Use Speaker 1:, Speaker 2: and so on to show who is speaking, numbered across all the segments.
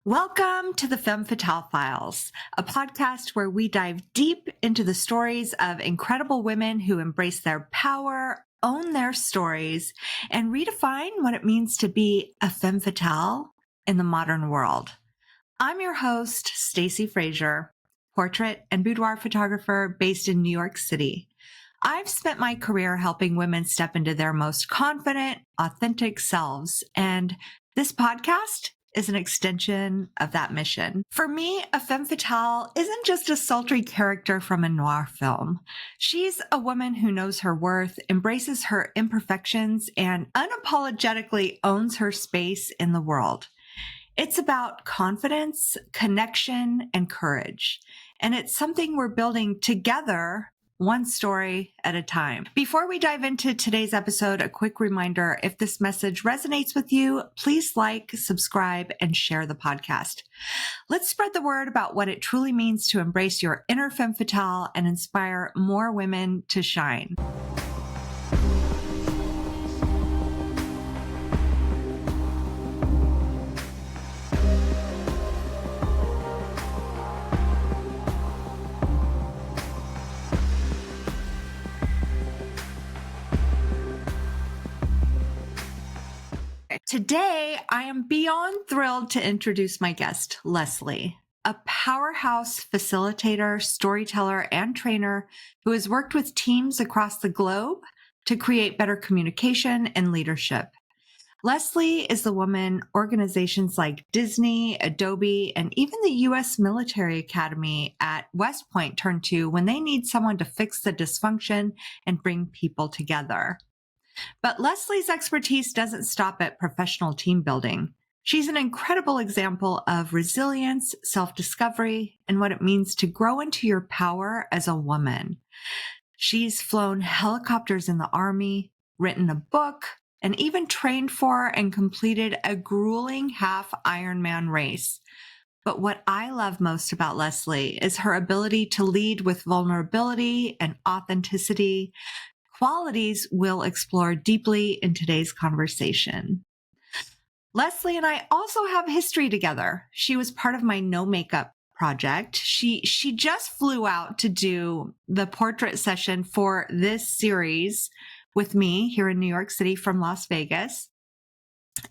Speaker 1: Welcome to the Femme Fatale Files, a podcast where we dive deep into the stories of incredible women who embrace their power, own their stories, and redefine what it means to be a femme fatale in the modern world. I'm your host, Stacie Frazier, portrait and boudoir photographer based in New York City. I've spent my career helping women step into their most confident, authentic selves, and this podcast is an extension of that mission. For me, a femme fatale isn't just a sultry character from a noir film. She's a woman who knows her worth, embraces her imperfections, and unapologetically owns her space in the world. It's about confidence, connection, and courage. And it's something we're building together, one story at a time. Before we dive into today's episode, a quick reminder, if this message resonates with you, please like, subscribe, and share the podcast. Let's spread the word about what it truly means to embrace your inner femme fatale and inspire more women to shine. Today, I am beyond thrilled to introduce my guest, Leslie, a powerhouse facilitator, storyteller, and trainer who has worked with teams across the globe to create better communication and leadership. Leslie is the woman organizations like Disney, Adobe, and even the U.S. Military Academy at West Point turn to when they need someone to fix the dysfunction and bring people together. But Leslie's expertise doesn't stop at professional team building. She's an incredible example of resilience, self-discovery, and what it means to grow into your power as a woman. She's flown helicopters in the Army, written a book, and even trained for and completed a grueling half Ironman race. But what I love most about Leslie is her ability to lead with vulnerability and authenticity, qualities we'll explore deeply in today's conversation. Leslie and I also have history together. She was part of my no makeup project. She just flew out to do the portrait session for this series with me here in New York City from Las Vegas.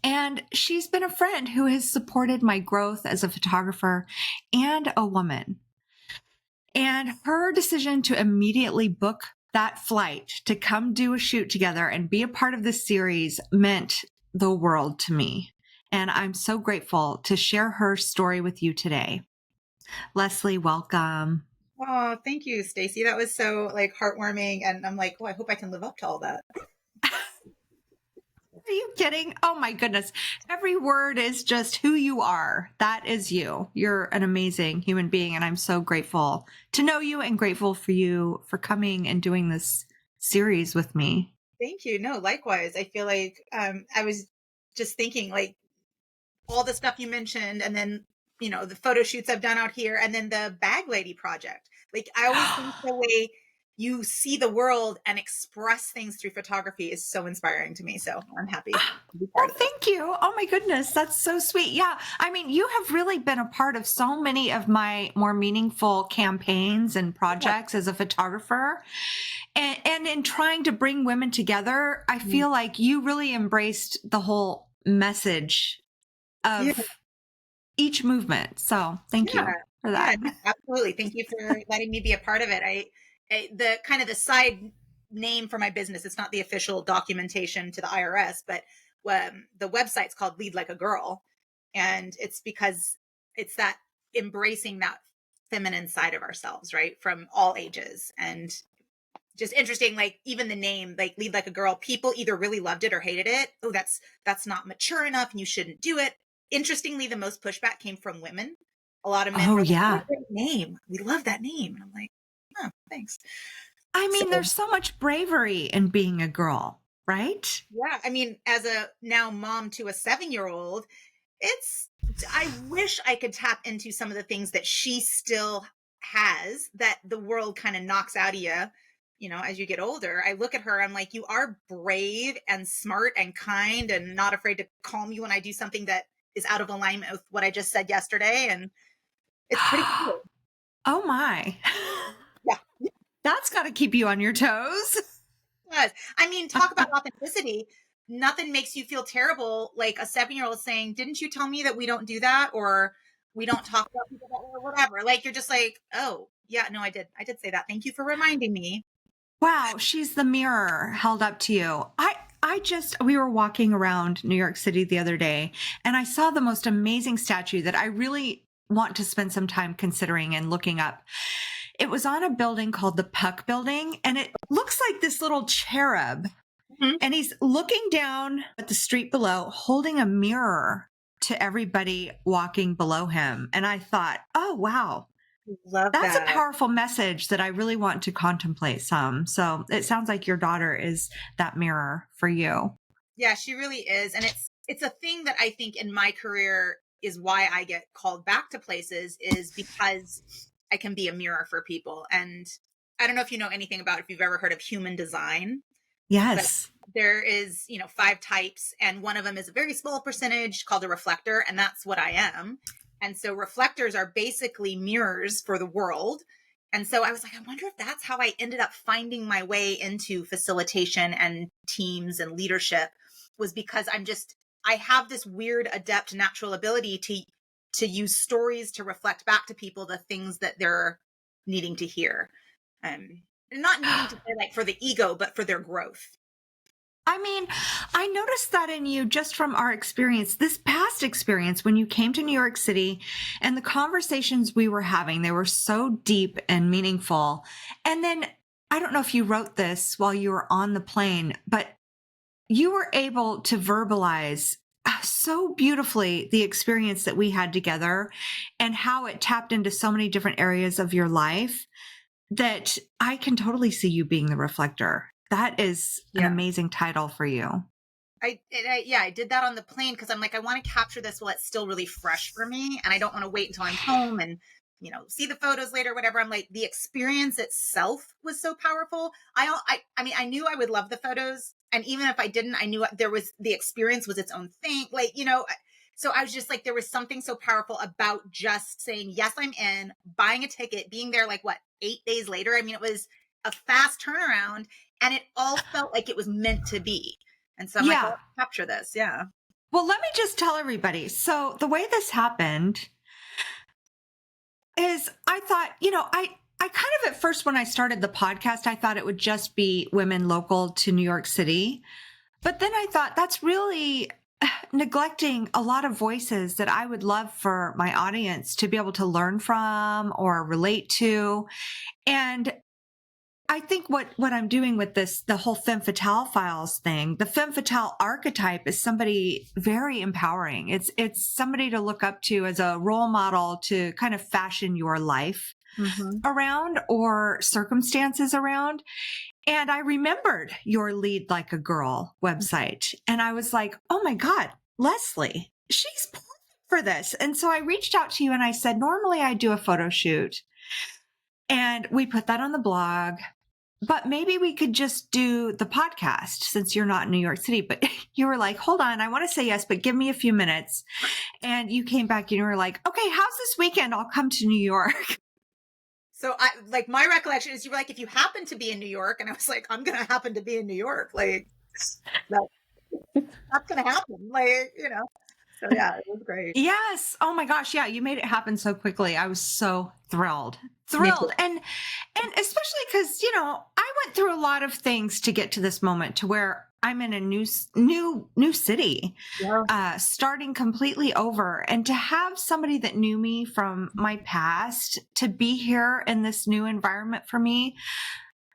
Speaker 1: And she's been a friend who has supported my growth as a photographer and a woman. And her decision to immediately book that flight to come do a shoot together and be a part of this series meant the world to me. And I'm so grateful to share her story with you today. Leslie, welcome.
Speaker 2: Oh, thank you, Stacie. That was so heartwarming. And I'm like, oh, I hope I can live up to all that.
Speaker 1: Are you kidding? Oh my goodness. Every word is just who you are. That is you. You're an amazing human being. And I'm so grateful to know you and grateful for you for coming and doing this series with me.
Speaker 2: Thank you. No, likewise. I feel like I was just thinking all the stuff you mentioned and then, the photo shoots I've done out here and then the Bag Lady project. I always think the way you see the world and express things through photography is so inspiring to me. So I'm happy to be part of it.
Speaker 1: Thank you. Oh my goodness. That's so sweet. Yeah. I mean, you have really been a part of so many of my more meaningful campaigns and projects as a photographer. And in trying to bring women together, I feel like you really embraced the whole message of each movement. So thank you for that.
Speaker 2: Yeah, absolutely. Thank you for letting me be a part of it. The side name for my business, it's not the official documentation to the IRS, but the website's called Lead Like a Girl. And it's because it's that embracing that feminine side of ourselves, right? From all ages. And just interesting, even the name, Lead Like a Girl, people either really loved it or hated it. Oh, that's not mature enough and you shouldn't do it. Interestingly, the most pushback came from women. A lot of men were like, "What a great name. We love that name." And I'm like, oh, thanks.
Speaker 1: I mean, there's so much bravery in being a girl, right?
Speaker 2: Yeah. I mean, as a now mom to a 7-year-old, I wish I could tap into some of the things that she still has that the world kind of knocks out of you, as you get older. I look at her, I'm like, you are brave and smart and kind and not afraid to call me when I do something that is out of alignment with what I just said yesterday. And it's pretty cool.
Speaker 1: Oh my.
Speaker 2: Yeah.
Speaker 1: That's got to keep you on your toes.
Speaker 2: Yes. I mean, talk about authenticity. Nothing makes you feel terrible like a 7-year-old saying, didn't you tell me that we don't do that? Or we don't talk about people that way or whatever. Like, you're just like, oh, yeah, no, I did say that. Thank you for reminding me.
Speaker 1: Wow, she's the mirror held up to you. We were walking around New York City the other day, and I saw the most amazing statue that I really want to spend some time considering and looking up. It was on a building called the Puck Building, and it looks like this little cherub, and he's looking down at the street below, holding a mirror to everybody walking below him. And I thought, oh, wow.
Speaker 2: Love
Speaker 1: That's
Speaker 2: that.
Speaker 1: a powerful message that I really want to contemplate some. So it sounds like your daughter is that mirror for you.
Speaker 2: Yeah, she really is. And it's a thing that I think in my career is why I get called back to places, is because I can be a mirror for people. And I don't know if you know anything about, if you've ever heard of human design.
Speaker 1: Yes.
Speaker 2: But there is, 5 types, and one of them is a very small percentage called a reflector, and that's what I am. And so reflectors are basically mirrors for the world. And so I was like, I wonder if that's how I ended up finding my way into facilitation and teams and leadership, was because I have this weird adept natural ability to use stories to reflect back to people the things that they're needing to hear. Not needing to say like for the ego, but for their growth.
Speaker 1: I mean, I noticed that in you just from our experience, this past experience when you came to New York City, and the conversations we were having, they were so deep and meaningful. And then I don't know if you wrote this while you were on the plane, but you were able to verbalize so beautifully the experience that we had together and how it tapped into so many different areas of your life, that I can totally see you being the reflector. That is an amazing title for you.
Speaker 2: I did that on the plane because I'm like, I want to capture this while it's still really fresh for me, and I don't want to wait until I'm home and see the photos later, whatever. I'm like, the experience itself was so powerful. I mean, I knew I would love the photos, and even if I didn't, I knew the experience was its own thing. Like, so I was just like, there was something so powerful about just saying, yes, I'm in, buying a ticket, being there like 8 days later. I mean, it was a fast turnaround, and it all felt like it was meant to be. And so I'm like, let's capture this. Yeah.
Speaker 1: Well, let me just tell everybody. So the way this happened is I thought, I kind of at first when I started the podcast, I thought it would just be women local to New York City. But then I thought that's really neglecting a lot of voices that I would love for my audience to be able to learn from or relate to. And I think what I'm doing with this, the whole Femme Fatale Files thing, the Femme Fatale archetype is somebody very empowering. It's somebody to look up to as a role model to kind of fashion your life around or circumstances around. And I remembered your Lead Like a Girl website. And I was like, oh my God, Leslie, she's perfect for this. And so I reached out to you and I said, normally I do a photo shoot and we put that on the blog, but maybe we could just do the podcast since you're not in New York City. But you were like, hold on, I want to say yes, but give me a few minutes. And you came back and you were like, okay, how's this weekend? I'll come to New York.
Speaker 2: So my recollection is you were like, if you happen to be in New York, and I was like, I'm going to happen to be in New York. Like, that's going to happen. Like, so yeah, it was great.
Speaker 1: Yes. Oh my gosh. Yeah. You made it happen so quickly. I was so thrilled. And especially because, I went through a lot of things to get to this moment to where I'm in a new city, starting completely over, and to have somebody that knew me from my past to be here in this new environment for me,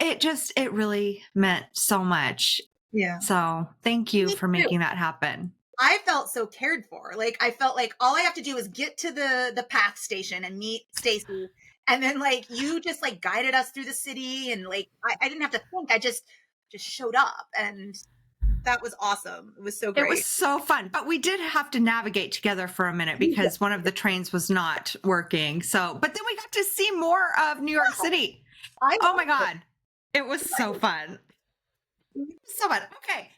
Speaker 1: it really meant so much.
Speaker 2: Yeah.
Speaker 1: So thank you for making that happen.
Speaker 2: I felt so cared for. Like, I felt like all I have to do is get to the PATH station and meet Stacie. And then like, you just like guided us through the city, and like, I didn't have to think. I just showed up, and that was awesome. It was so great.
Speaker 1: It was so fun, but we did have to navigate together for a minute because one of the trains was not working. So, but then we got to see more of New York City. Oh my God. It was so fun. So fun. Okay.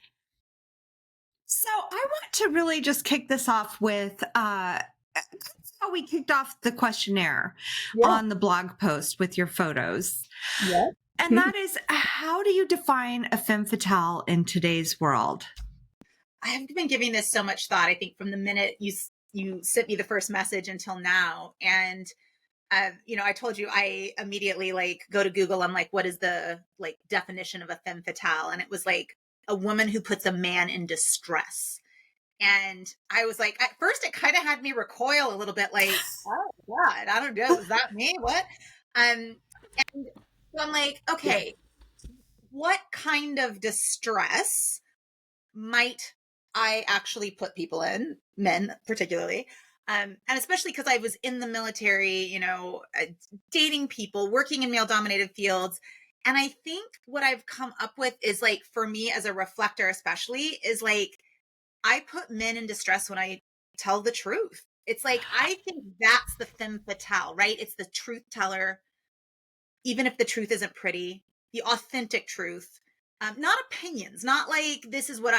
Speaker 1: So So I want to really just kick this off with how we kicked off the questionnaire
Speaker 2: Yeah.
Speaker 1: on the blog post with your photos.
Speaker 2: Yeah.
Speaker 1: And that is, how do you define a femme fatale in today's world?
Speaker 2: I've been giving this so much thought. I think from the minute you sent me the first message until now, and I told you I immediately like go to Google. I'm like, what is the like definition of a femme fatale? And it was like a woman who puts a man in distress. And I was like, at first, it kind of had me recoil a little bit, like, oh God, I don't know, is that me? What? And so I'm like, okay, what kind of distress might I actually put people in, men particularly? And especially because I was in the military, dating people, working in male dominated fields. And I think what I've come up with is like, for me as a reflector, especially, is like, I put men in distress when I tell the truth. It's like, I think that's the femme fatale, right? It's the truth teller, even if the truth isn't pretty, the authentic truth. Not opinions, not like this is what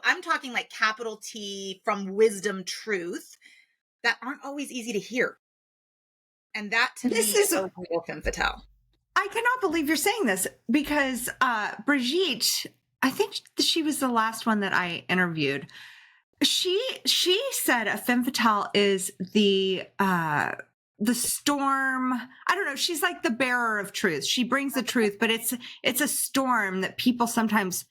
Speaker 2: I'm talking like capital T from wisdom truth that aren't always easy to hear. And that to me
Speaker 1: This
Speaker 2: is
Speaker 1: is,
Speaker 2: a real femme fatale.
Speaker 1: I cannot believe you're saying this because Brigitte, I think she was the last one that I interviewed. She said a femme fatale is the storm. I don't know. She's like the bearer of truth. She brings the truth, but it's a storm that people sometimes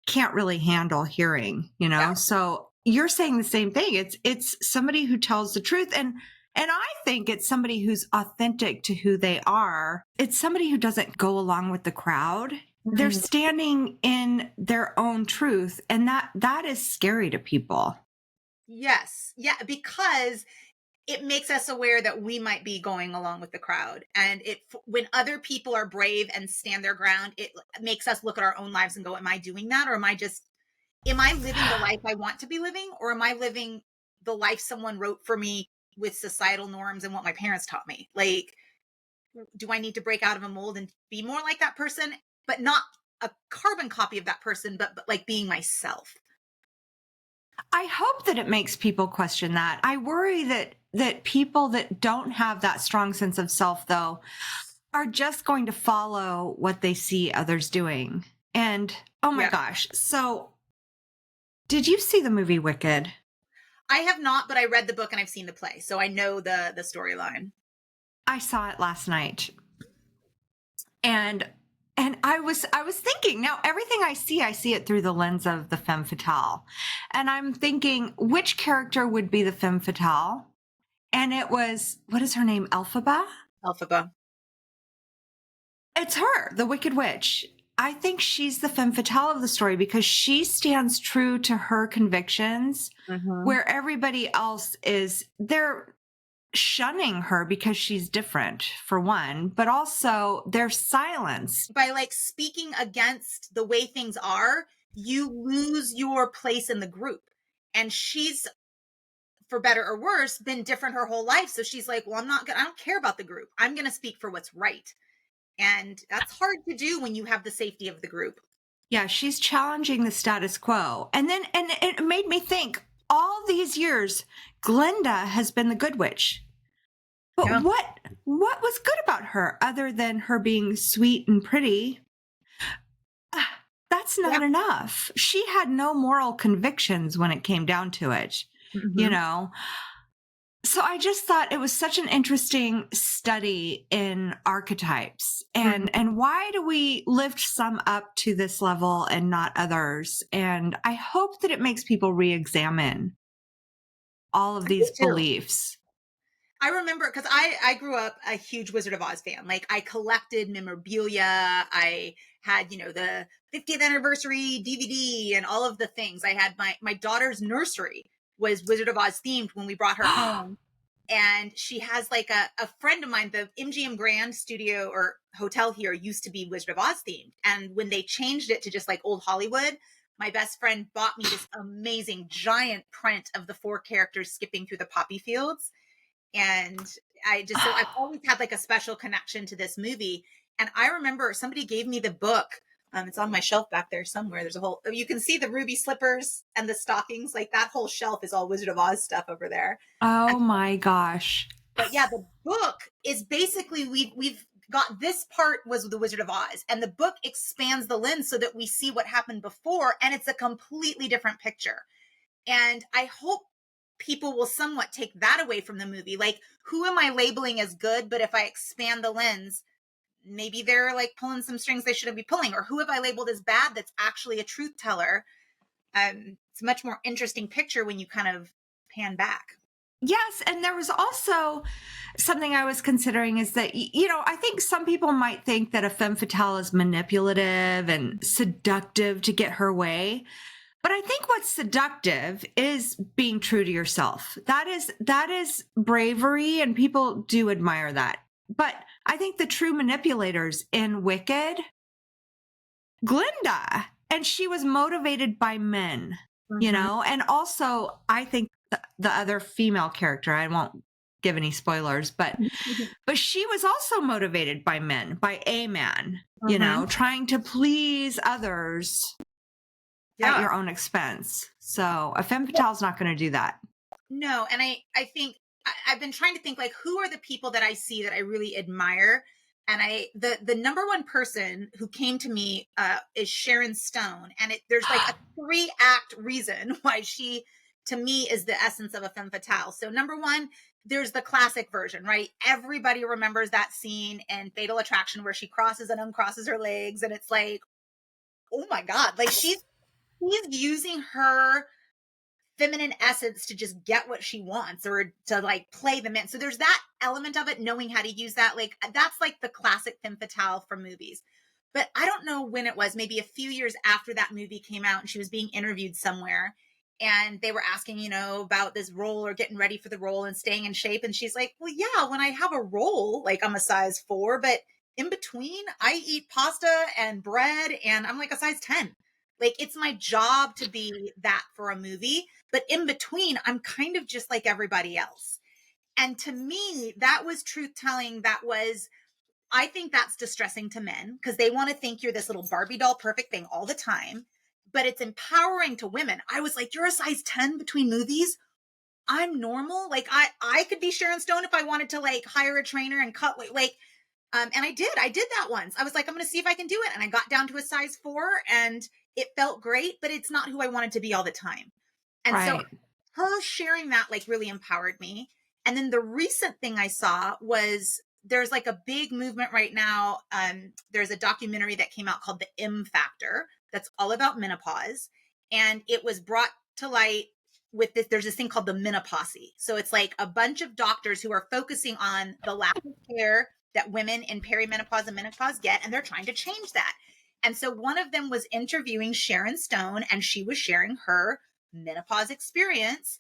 Speaker 1: can't really handle hearing,
Speaker 2: Yeah.
Speaker 1: So you're saying the same thing. It's somebody who tells the truth. And I think it's somebody who's authentic to who they are. It's somebody who doesn't go along with the crowd. They're standing in their own truth. And that is scary to people.
Speaker 2: Yes. Yeah. Because it makes us aware that we might be going along with the crowd. And when other people are brave and stand their ground, it makes us look at our own lives and go, am I doing that? Or am I living the life I want to be living? Or am I living the life someone wrote for me with societal norms and what my parents taught me? Like, do I need to break out of a mold and be more like that person, but not a carbon copy of that person, but like being myself?
Speaker 1: I hope that it makes people question that. I worry that people that don't have that strong sense of self, though, are just going to follow what they see others doing. And oh my gosh. So did you see the movie Wicked?
Speaker 2: I have not, but I read the book and I've seen the play. So I know the storyline.
Speaker 1: I saw it last night. And I was thinking, now everything I see it through the lens of the femme fatale. And I'm thinking, which character would be the femme fatale? And it was, what is her name? Elphaba?
Speaker 2: Elphaba.
Speaker 1: It's her, the Wicked Witch. I think she's the femme fatale of the story because she stands true to her convictions, where everybody else they're shunning her because she's different, for one, but also they're silenced.
Speaker 2: By like speaking against the way things are, you lose your place in the group. And she's, for better or worse, been different her whole life. So she's like, well, I don't care about the group. I'm going to speak for what's right. And that's hard to do when you have the safety of the group.
Speaker 1: Yeah, she's challenging the status quo. And it made me think, all these years, Glinda has been the good witch. But what was good about her other than her being sweet and pretty? That's not enough. She had no moral convictions when it came down to it, So I just thought it was such an interesting study in archetypes and why do we lift some up to this level and not others? And I hope that it makes people re-examine all of these beliefs.
Speaker 2: I remember because I grew up a huge Wizard of Oz fan. Like I collected memorabilia. I had, the 50th anniversary DVD and all of the things. I had my daughter's nursery was Wizard of Oz themed when we brought her home. And she has like a friend of mine, the MGM Grand studio or hotel here used to be Wizard of Oz themed. And when they changed it to just like old Hollywood, my best friend bought me this amazing giant print of the 4 characters skipping through the poppy fields. And I've always had like a special connection to this movie. And I remember somebody gave me the book It's on my shelf back there somewhere. There's a whole, you can see the ruby slippers and the stockings. Like that whole shelf is all Wizard of Oz stuff over there.
Speaker 1: Oh my gosh.
Speaker 2: But yeah, the book is basically, we've got this part was the Wizard of Oz, and the book expands the lens so that we see what happened before, and it's a completely different picture. And I hope people will somewhat take that away from the movie. Like, who am I labeling as good? But if I expand the lens, maybe they're like pulling some strings they shouldn't be pulling. Or who have I labeled as bad that's actually a truth teller? It's a much more interesting picture when you kind of pan back.
Speaker 1: Yes. And there was also something I was considering is that, you know, I think some people might think that a femme fatale is manipulative and seductive to get her way. But I think what's seductive is being true to yourself. That is bravery, and people do admire that. But I think the true manipulators in Wicked, Glinda, and she was motivated by men, you know, and also I think the other female character, I won't give any spoilers, but she was also motivated by men, by a man, you know, trying to please others at your own expense. So a femme fatale is not going to do that.
Speaker 2: No. And I think I've been trying to think, like, who are the people that I see that I really admire? And the number one person who came to me is Sharon Stone. And there's like a 3-act reason why she, to me, is the essence of a femme fatale. So number one, there's the classic version, right? Everybody remembers that scene in Fatal Attraction where she crosses and uncrosses her legs. And it's like, oh my God, like she's using her feminine essence to just get what she wants, or to like play the man. So there's that element of it, knowing how to use that. Like that's like the classic femme fatale from movies. But I don't know when it was, maybe a few years after that movie came out and she was being interviewed somewhere, and they were asking, you know, about this role or getting ready for the role and staying in shape. And she's like, well, yeah, when I have a role, like I'm a size 4, but in between I eat pasta and bread and I'm like a size 10. Like it's my job to be that for a movie. But in between, I'm kind of just like everybody else. And to me, that was truth telling. I think that's distressing to men because they want to think you're this little Barbie doll perfect thing all the time. But it's empowering to women. I was like, you're a size 10 between movies. I'm normal. Like I could be Sharon Stone if I wanted to like hire a trainer and cut like, and I did that once. I was like, I'm going to see if I can do it. And I got down to a size 4 and it felt great, but it's not who I wanted to be all the time. And so her sharing that like really empowered me. And then the recent thing I saw was there's like a big movement right now. There's a documentary that came out called The M Factor that's all about menopause. And it was brought to light with this. There's this thing called the menopause. So it's like a bunch of doctors who are focusing on the lack of care that women in perimenopause and menopause get. And they're trying to change that. And so one of them was interviewing Sharon Stone, and she was sharing her menopause experience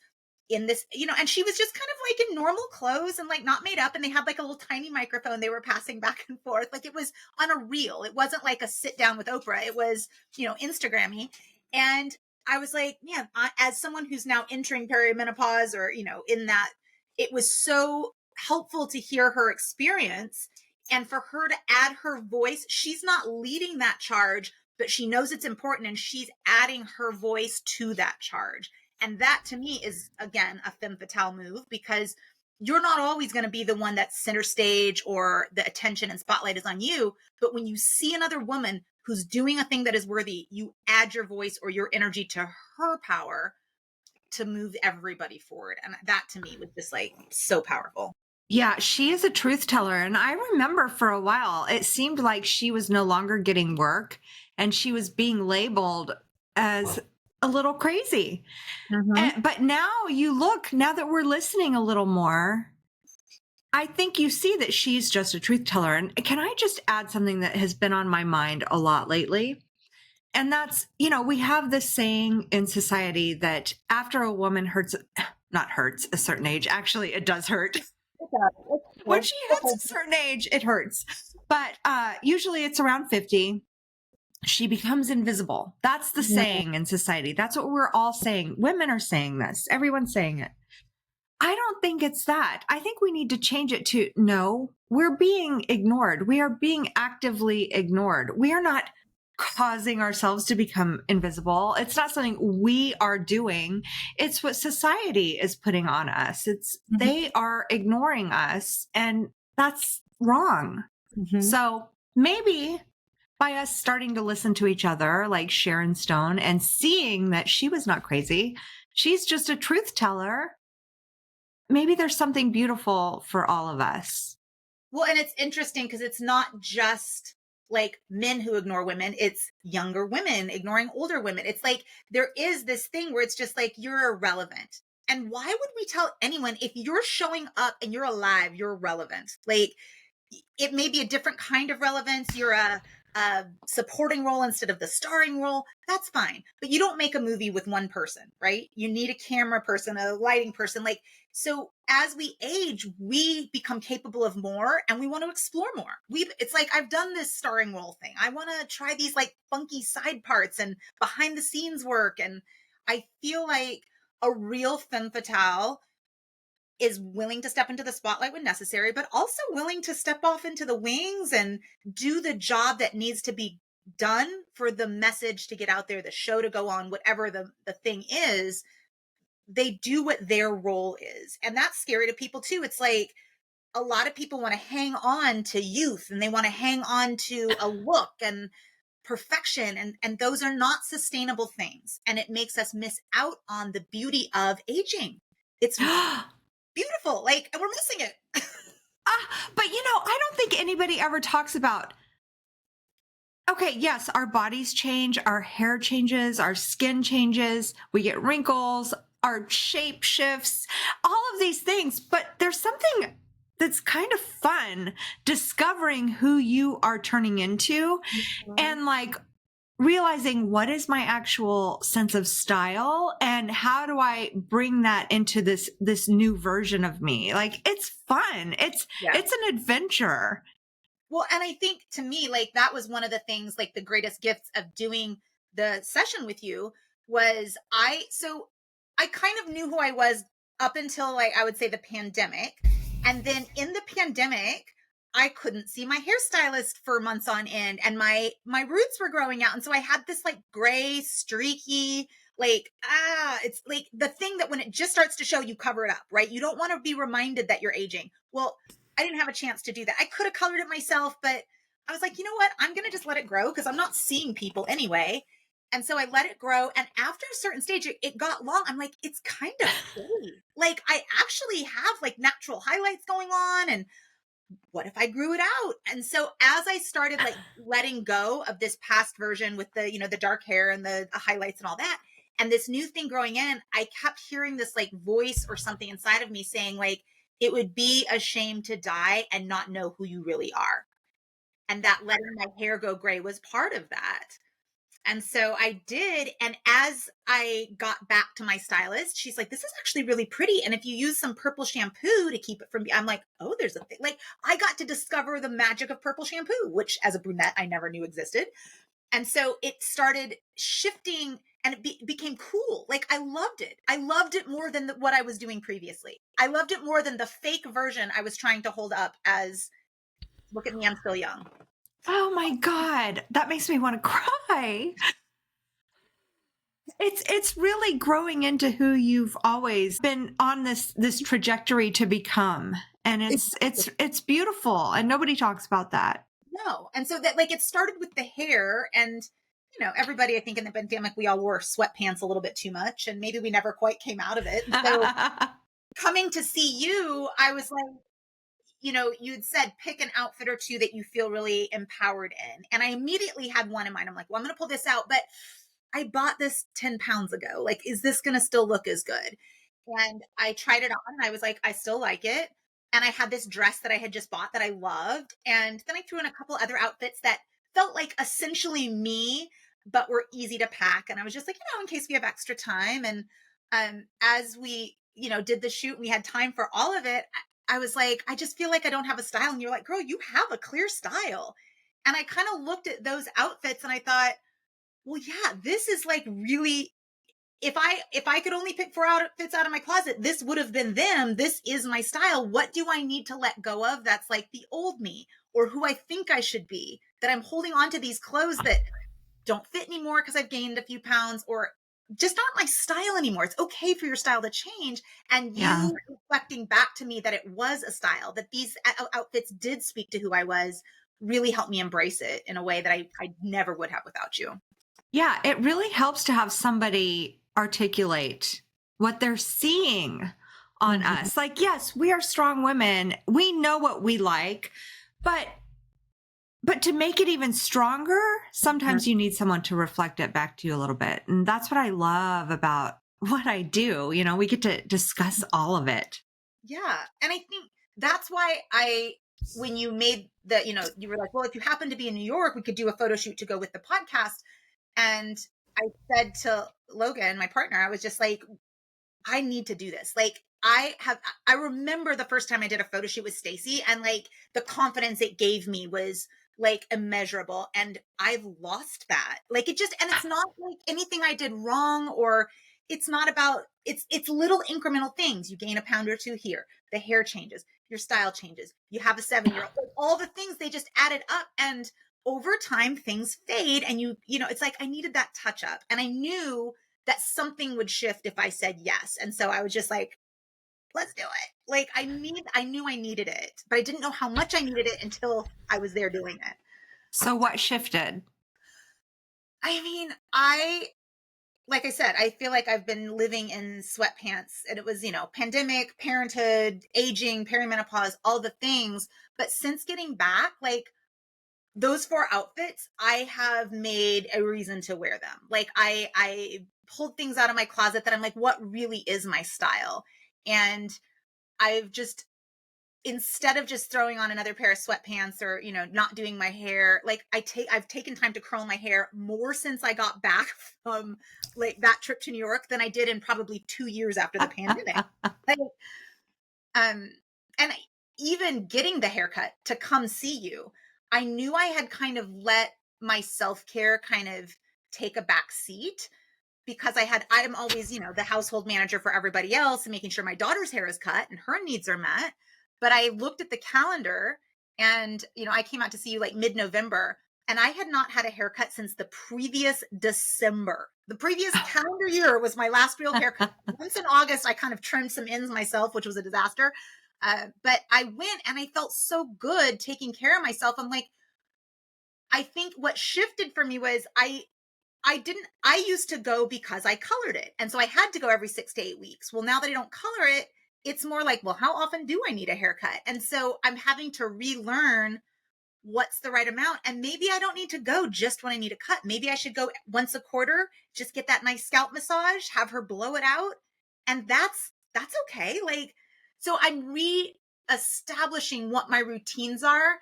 Speaker 2: in this, you know, and she was just kind of like in normal clothes and like not made up. And they had like a little tiny microphone they were passing back and forth. Like it was on a reel. It wasn't like a sit down with Oprah. It was, you know, Instagrammy. And I was like, man, as someone who's now entering perimenopause or, you know, in that, it was so helpful to hear her experience and for her to add her voice. She's not leading that charge, but she knows it's important and she's adding her voice to that charge. And that to me is, again, a femme fatale move, because you're not always going to be the one that's center stage or the attention and spotlight is on you. But when you see another woman who's doing a thing that is worthy, you add your voice or your energy to her power to move everybody forward. And that to me was just like so powerful.
Speaker 1: Yeah, she is a truth teller. And I remember for a while, it seemed like she was no longer getting work and she was being labeled as a little crazy. But now now that we're listening a little more, I think you see that she's just a truth teller. And can I just add something that has been on my mind a lot lately? And that's, you know, we have this saying in society that after a woman not hurts a certain age, actually it does hurt. When she hits a certain age, it hurts. But usually it's around 50. She becomes invisible. That's the saying in society. That's what we're all saying. Women are saying this. Everyone's saying it. I don't think it's that. I think we need to change it to, no, we're being ignored. We are being actively ignored. We are not causing ourselves to become invisible. It's not something we are doing. It's what society is putting on us. They are ignoring us, and that's wrong. So maybe by us starting to listen to each other like Sharon Stone and seeing that she was not crazy, she's just a truth teller. Maybe there's something beautiful for all of us.
Speaker 2: Well, and it's interesting because it's not just like men who ignore women, it's younger women ignoring older women. It's like there is this thing where it's just like you're irrelevant. And why would we tell anyone if you're showing up and you're alive, you're relevant? Like it may be a different kind of relevance. You're a supporting role instead of the starring role. That's fine. But you don't make a movie with one person, right? You need a camera person, a lighting person. Like, so as we age, we become capable of more and we want to explore more. It's like, I've done this starring role thing. I want to try these like funky side parts and behind the scenes work. And I feel like a real femme fatale is willing to step into the spotlight when necessary, but also willing to step off into the wings and do the job that needs to be done for the message to get out there, the show to go on, whatever the thing is. They do what their role is. And that's scary to people too. It's like a lot of people want to hang on to youth and they want to hang on to a look and perfection. And those are not sustainable things. And it makes us miss out on the beauty of aging. It's beautiful. Like, and we're missing it.
Speaker 1: But I don't think anybody ever talks about, okay, yes, our bodies change, our hair changes, our skin changes, we get wrinkles, our shape shifts, all of these things. But there's something that's kind of fun discovering who you are turning into and like realizing what is my actual sense of style and how do I bring that into this new version of me? Like, it's fun. It's an adventure.
Speaker 2: Well, and I think to me, like that was one of the things, like the greatest gifts of doing the session with you was I kind of knew who I was up until like, I would say the pandemic. And then in the pandemic, I couldn't see my hairstylist for months on end and my roots were growing out. And so I had this like gray, streaky, like, it's like the thing that when it just starts to show, you cover it up, right? You don't want to be reminded that you're aging. Well, I didn't have a chance to do that. I could have colored it myself, but I was like, you know what? I'm going to just let it grow because I'm not seeing people anyway. And so I let it grow. And after a certain stage, it got long. I'm like, it's kind of pretty. Like I actually have like natural highlights going on. And what if I grew it out? And so as I started like letting go of this past version with the, the dark hair and the highlights and all that, and this new thing growing in, I kept hearing this like voice or something inside of me saying like, it would be a shame to die and not know who you really are. And that letting my hair go gray was part of that. And so I did. And as I got back to my stylist, she's like, this is actually really pretty. And if you use some purple shampoo to keep it from, I'm like, oh, there's a thing. Like I got to discover the magic of purple shampoo, which as a brunette, I never knew existed. And so it started shifting and it became cool. Like I loved it. I loved it more than what I was doing previously. I loved it more than the fake version I was trying to hold up as, look at me, I'm still young.
Speaker 1: Oh my God, that makes me want to cry. It's really growing into who you've always been on this trajectory to become. And it's beautiful. And nobody talks about that.
Speaker 2: No. And so that like it started with the hair and everybody, I think in the pandemic, we all wore sweatpants a little bit too much and maybe we never quite came out of it. So coming to see you, I was like, you'd said pick an outfit or two that you feel really empowered in. And I immediately had one in mind. I'm like, well, I'm going to pull this out, but I bought this 10 pounds ago. Like, is this going to still look as good? And I tried it on and I was like, I still like it. And I had this dress that I had just bought that I loved. And then I threw in a couple other outfits that felt like essentially me, but were easy to pack. And I was just like, in case we have extra time. And as we, did the shoot, we had time for all of it. I was like, I just feel like I don't have a style. And you're like, girl, you have a clear style. And I kind of looked at those outfits and I thought, well, yeah, this is like really, if I could only pick 4 outfits out of my closet, this would have been them. This is my style. What do I need to let go of? That's like the old me or who I think I should be, that I'm holding on to these clothes that don't fit anymore because I've gained a few pounds, or just not my style anymore. It's okay for your style to change. And
Speaker 1: Yeah.
Speaker 2: you reflecting back to me that it was a style, that these outfits did speak to who I was, really helped me embrace it in a way that I never would have without you.
Speaker 1: Yeah. It really helps to have somebody articulate what they're seeing on
Speaker 2: Mhm.
Speaker 1: us. Like, yes, we are strong women. We know what we like, but to make it even stronger, sometimes you need someone to reflect it back to you a little bit. And that's what I love about what I do. You know, we get to discuss all of it.
Speaker 2: Yeah. And I think that's why when you made the, you were like, well, if you happen to be in New York, we could do a photo shoot to go with the podcast. And I said to Logan, my partner, I was just like, I need to do this. Like, I remember the first time I did a photo shoot with Stacie, and like the confidence it gave me was like immeasurable. And I've lost that. Like, and it's not like anything I did wrong, or it's not about, it's little incremental things. You gain a pound or two here, the hair changes, your style changes, you have a 7-year-old, like, all the things, they just added up. And over time things fade, and it's like I needed that touch up, and I knew that something would shift if I said yes. And so I was just like, let's do it. Like, I knew I needed it, but I didn't know how much I needed it until I was there doing it.
Speaker 1: So what shifted?
Speaker 2: I mean, like I said, I feel like I've been living in sweatpants, and it was, pandemic, parenthood, aging, perimenopause, all the things. But since getting back, like, those 4 outfits, I have made a reason to wear them. Like, I pulled things out of my closet that I'm like, what really is my style? And I've just, instead of just throwing on another pair of sweatpants, or, not doing my hair, like I've taken time to curl my hair more since I got back from like that trip to New York than I did in probably 2 years after the pandemic. Like, and even getting the haircut to come see you, I knew I had kind of let my self-care kind of take a back seat, because I'm always, the household manager for everybody else, and making sure my daughter's hair is cut and her needs are met. But I looked at the calendar, and, I came out to see you like mid-November, and I had not had a haircut since the previous December. The previous calendar year was my last real haircut. Once in August, I kind of trimmed some ends myself, which was a disaster. But I went, and I felt so good taking care of myself. I'm like, I think what shifted for me was I used to go because I colored it. And so I had to go every 6 to 8 weeks. Well, now that I don't color it, it's more like, well, how often do I need a haircut? And so I'm having to relearn what's the right amount. And maybe I don't need to go just when I need a cut. Maybe I should go once a quarter, just get that nice scalp massage, have her blow it out. And that's okay. Like, so I'm re-establishing what my routines are,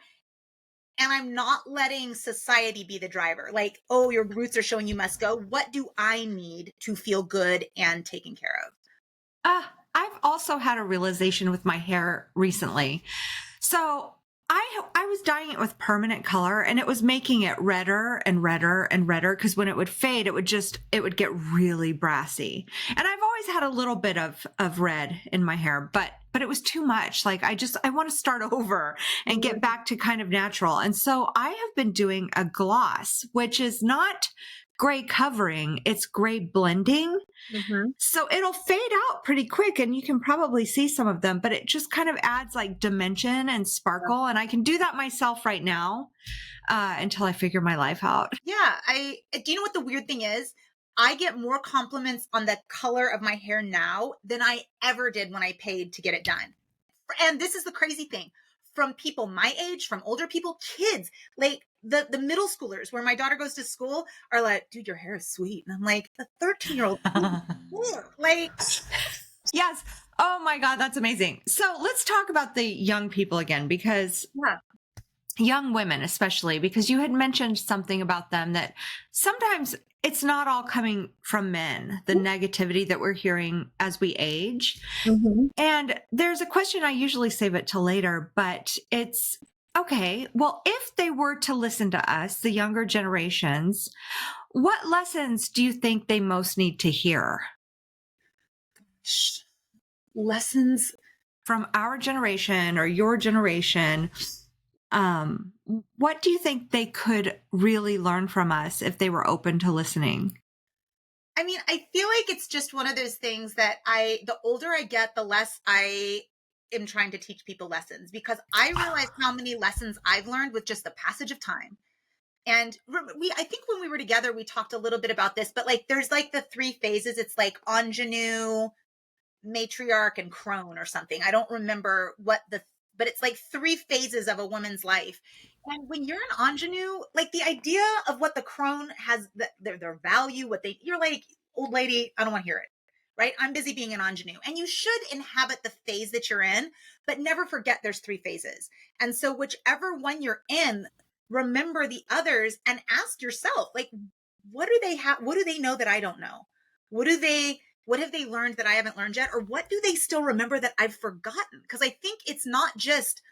Speaker 2: and I'm not letting society be the driver. Like, oh, your roots are showing you must go. What do I need to feel good and taken care of?
Speaker 1: I've also had a realization with my hair recently. So I was dyeing it with permanent color, and it was making it redder and redder and redder, because when it would fade, it would get really brassy. And I've always had a little bit of red in my hair, but it was too much. Like, I want to start over and get back to kind of natural. And so I have been doing a gloss, which is not gray covering, it's gray blending.
Speaker 2: Mm-hmm.
Speaker 1: So it'll fade out pretty quick, and you can probably see some of them, but it just kind of adds like dimension and sparkle. And I can do that myself right now until I figure my life out.
Speaker 2: Yeah. Do you know what the weird thing is? I get more compliments on the color of my hair now than I ever did when I paid to get it done. And this is the crazy thing, from people my age, from older people, kids, like the middle schoolers where my daughter goes to school are like, dude, your hair is sweet. And I'm like, the 13-year-old, like,
Speaker 1: Yes. Oh my God, that's amazing. So let's talk about the young people again, because
Speaker 2: yeah.
Speaker 1: young women, especially, because you had mentioned something about them that sometimes it's not all coming from men, the negativity that we're hearing as we age.
Speaker 2: Mm-hmm.
Speaker 1: And there's a question, I usually save it till later, but it's okay. Well, if they were to listen to us, the younger generations, what lessons do you think they most need to hear
Speaker 2: Lessons
Speaker 1: from our generation or your generation? Um, what do you think they could really learn from us if they were open to listening?
Speaker 2: I mean, I feel like it's just one of those things that the older I get, the less I am trying to teach people lessons, because I realize how many lessons I've learned with just the passage of time. And I think when we were together, we talked a little bit about this, but like, there's like the three phases. It's like ingenue, matriarch, and crone or something. I don't remember but it's like three phases of a woman's life. And when you're an ingenue, like the idea of what the crone has, their value, you're like, old lady, I don't want to hear it. Right? I'm busy being an ingenue. And you should inhabit the phase that you're in, but never forget there's three phases. And so whichever one you're in, remember the others and ask yourself, like, what do they have? What do they know that I don't know? What have they learned that I haven't learned yet? Or what do they still remember that I've forgotten? Because I think it's not just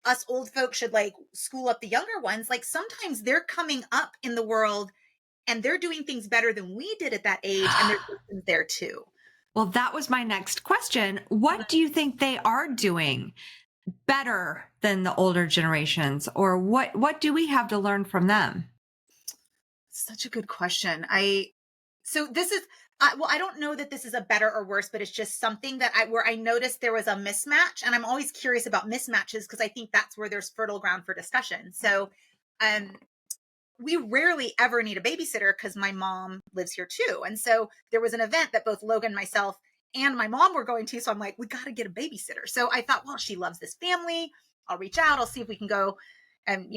Speaker 2: us old folks should like school up the younger ones. Like sometimes they're coming up in the world and they're doing things better than we did at that age. And there's there too.
Speaker 1: Well, that was my next question. What do you think they are doing better than the older generations? Or what do we have to learn from them?
Speaker 2: Such a good question. So this is, well, I don't know that this is a better or worse, but it's just something that where I noticed there was a mismatch, and I'm always curious about mismatches because I think that's where there's fertile ground for discussion. So, we rarely ever need a babysitter because my mom lives here too. And so there was an event that both Logan, myself, and my mom were going to. So I'm like, we got to get a babysitter. So I thought, well, she loves this family. I'll reach out. I'll see if we can go and,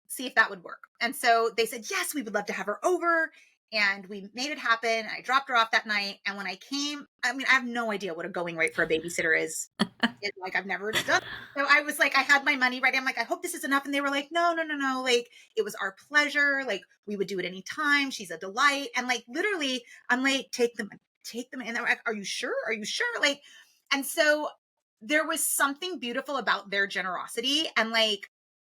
Speaker 2: see if that would work. And so they said, yes, we would love to have her over. And we made it happen. I dropped her off that night. And when I came, I mean, I have no idea what a going rate for a babysitter is. Like, I've never done it. So I was like, I had my money ready. I'm like, I hope this is enough. And they were like, no. Like, it was our pleasure. Like, we would do it anytime. She's a delight. And like, literally, I'm like, take them. And they're like, are you sure? Are you sure? Like, and so there was something beautiful about their generosity. And like,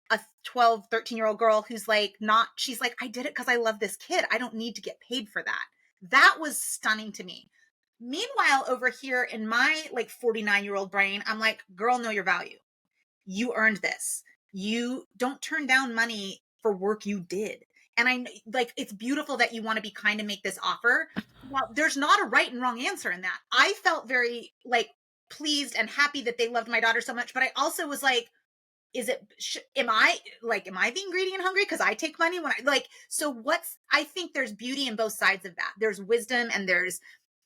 Speaker 2: a 12, 13-year-old girl who's like, she's like, I did it because I love this kid. I don't need to get paid for that. That was stunning to me. Meanwhile, over here in my like 49-year-old brain, I'm like, girl, know your value. You earned this. You don't turn down money for work you did. And I like, it's beautiful that you want to be kind to make this offer. Well, there's not a right and wrong answer in that. I felt very like pleased and happy that they loved my daughter so much, but I also was like, am I being greedy and hungry because I take money when I like, so I think there's beauty in both sides of that. There's wisdom and there's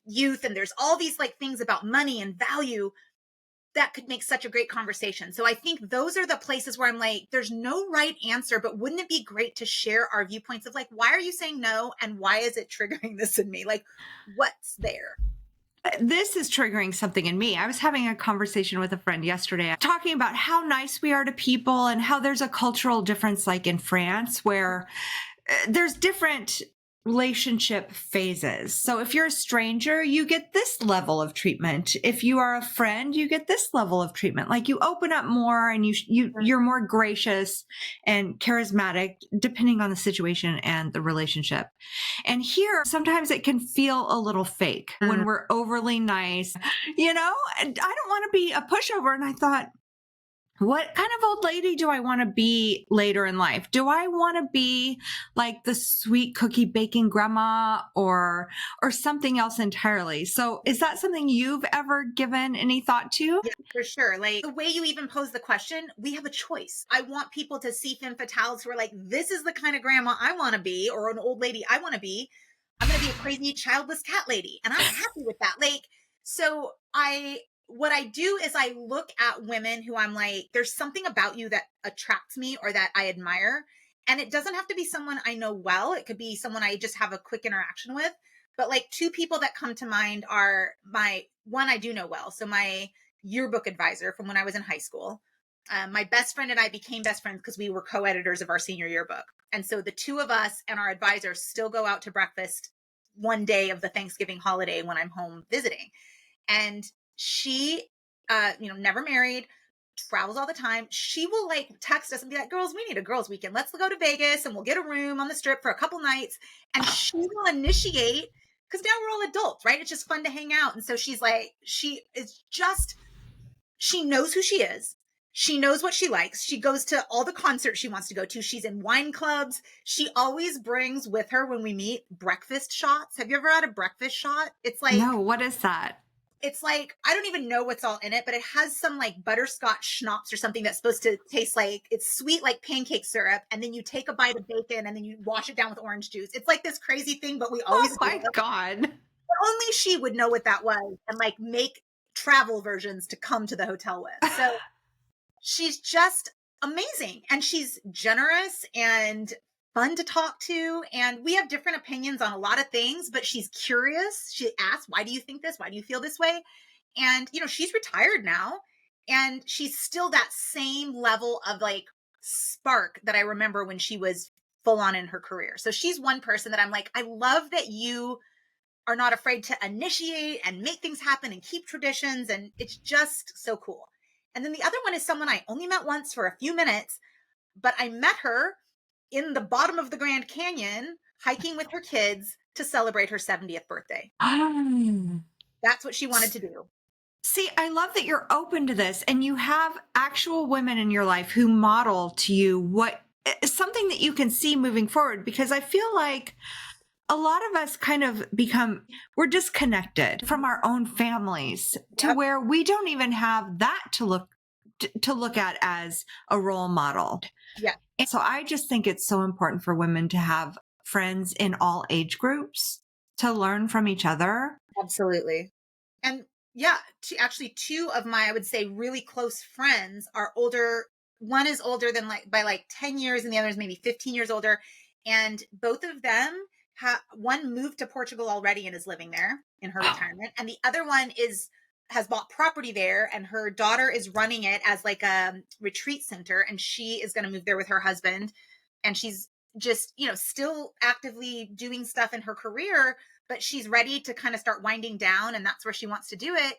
Speaker 2: youth and there's all these like things about money and value that could make such a great conversation. So I think those are the places where I'm like, there's no right answer, but wouldn't it be great to share our viewpoints of like, why are you saying no? And why is it triggering this in me? Like, what's there?
Speaker 1: This is triggering something in me. I was having a conversation with a friend yesterday talking about how nice we are to people and how there's a cultural difference, like in France, where there's different relationship phases. So if you're a stranger, you get this level of treatment. If you are a friend, you get this level of treatment. Like you open up more and you're more gracious and charismatic depending on the situation and the relationship. And here, sometimes it can feel a little fake when we're overly nice, and I don't want to be a pushover. And I thought, what kind of old lady do I want to be later in life? Do I want to be like the sweet cookie baking grandma or something else entirely? So is that something you've ever given any thought to?
Speaker 2: Yeah, for sure. Like the way you even pose the question, we have a choice. I want people to see femme fatales who are like, this is the kind of grandma I want to be, or an old lady I want to be. I'm going to be a crazy childless cat lady. And I'm happy with that. Like, so what I do is I look at women who I'm like, there's something about you that attracts me or that I admire. And it doesn't have to be someone I know well. It could be someone I just have a quick interaction with. But like two people that come to mind are one I do know well. So my yearbook advisor from when I was in high school. My best friend and I became best friends because we were co-editors of our senior yearbook. And so the two of us and our advisors still go out to breakfast one day of the Thanksgiving holiday when I'm home visiting. And she, never married, travels all the time. She will like text us and be like, girls, we need a girls weekend. Let's go to Vegas and we'll get a room on the strip for a couple nights. And she will initiate, because now we're all adults, right? It's just fun to hang out. And so she's like, she knows who she is. She knows what she likes. She goes to all the concerts she wants to go to. She's in wine clubs. She always brings with her when we meet breakfast shots. Have you ever had a breakfast shot?
Speaker 1: No, what is that?
Speaker 2: It's like, I don't even know what's all in it, but it has some like butterscotch schnapps or something that's supposed to taste like, it's sweet like pancake syrup. And then you take a bite of bacon and then you wash it down with orange juice. It's like this crazy thing, but we always
Speaker 1: Oh my God.
Speaker 2: only she would know what that was and like make travel versions to come to the hotel with. So she's just amazing, and she's generous and fun to talk to, and we have different opinions on a lot of things, but she's curious. She asks, why do you think this? Why do you feel this way? And she's retired now, and she's still that same level of like spark that I remember when she was full on in her career. So she's one person that I'm like, I love that you are not afraid to initiate and make things happen and keep traditions, and it's just so cool. And then the other one is someone I only met once for a few minutes, but I met her in the bottom of the Grand Canyon hiking with her kids to celebrate her 70th birthday. That's what she wanted to do.
Speaker 1: See, I love that you're open to this and you have actual women in your life who model to you what something that you can see moving forward, because I feel like a lot of us kind of we're disconnected from our own families to where we don't even have that to look at as a role model.
Speaker 2: Yeah.
Speaker 1: And so I just think it's so important for women to have friends in all age groups to learn from each other.
Speaker 2: Absolutely. And yeah, actually two of my, I would say, really close friends are older. One is older than by 10 years and the other is maybe 15 years older. And both of them one moved to Portugal already and is living there in her retirement. And the other one has bought property there, and her daughter is running it as like a retreat center. And she is going to move there with her husband. And she's just, still actively doing stuff in her career, but she's ready to kind of start winding down, and that's where she wants to do it.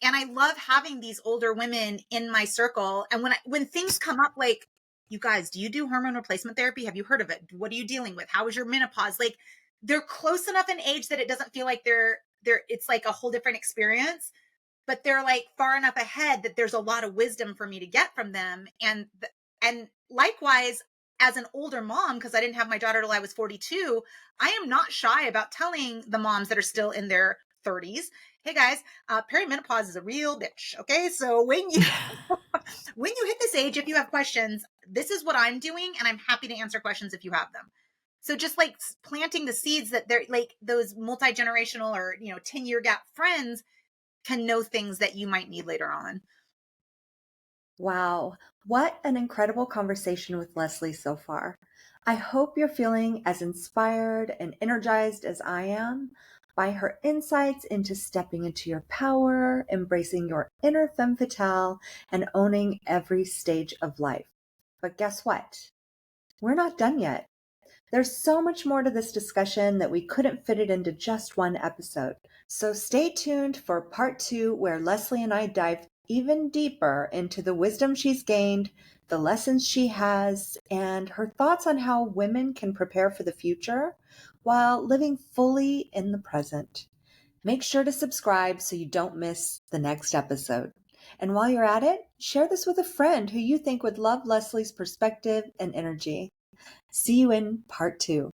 Speaker 2: And I love having these older women in my circle. And when things come up, like, you guys, do you do hormone replacement therapy? Have you heard of it? What are you dealing with? How is your menopause? Like, they're close enough in age that it doesn't feel like it's like a whole different experience, but they're like far enough ahead that there's a lot of wisdom for me to get from them. And likewise, as an older mom, because I didn't have my daughter till I was 42, I am not shy about telling the moms that are still in their 30s, hey guys, perimenopause is a real bitch. Okay. So when you hit this age, if you have questions, this is what I'm doing, and I'm happy to answer questions if you have them. So just like planting the seeds that they're like those multi-generational or 10-year gap friends can know things that you might need later on.
Speaker 3: Wow, what an incredible conversation with Leslie so far. I hope you're feeling as inspired and energized as I am by her insights into stepping into your power, embracing your inner femme fatale, and owning every stage of life. But guess what? We're not done yet. There's so much more to this discussion that we couldn't fit it into just one episode. So stay tuned for part 2, where Leslie and I dive even deeper into the wisdom she's gained, the lessons she has, and her thoughts on how women can prepare for the future while living fully in the present. Make sure to subscribe so you don't miss the next episode. And while you're at it, share this with a friend who you think would love Leslie's perspective and energy. See you in part 2.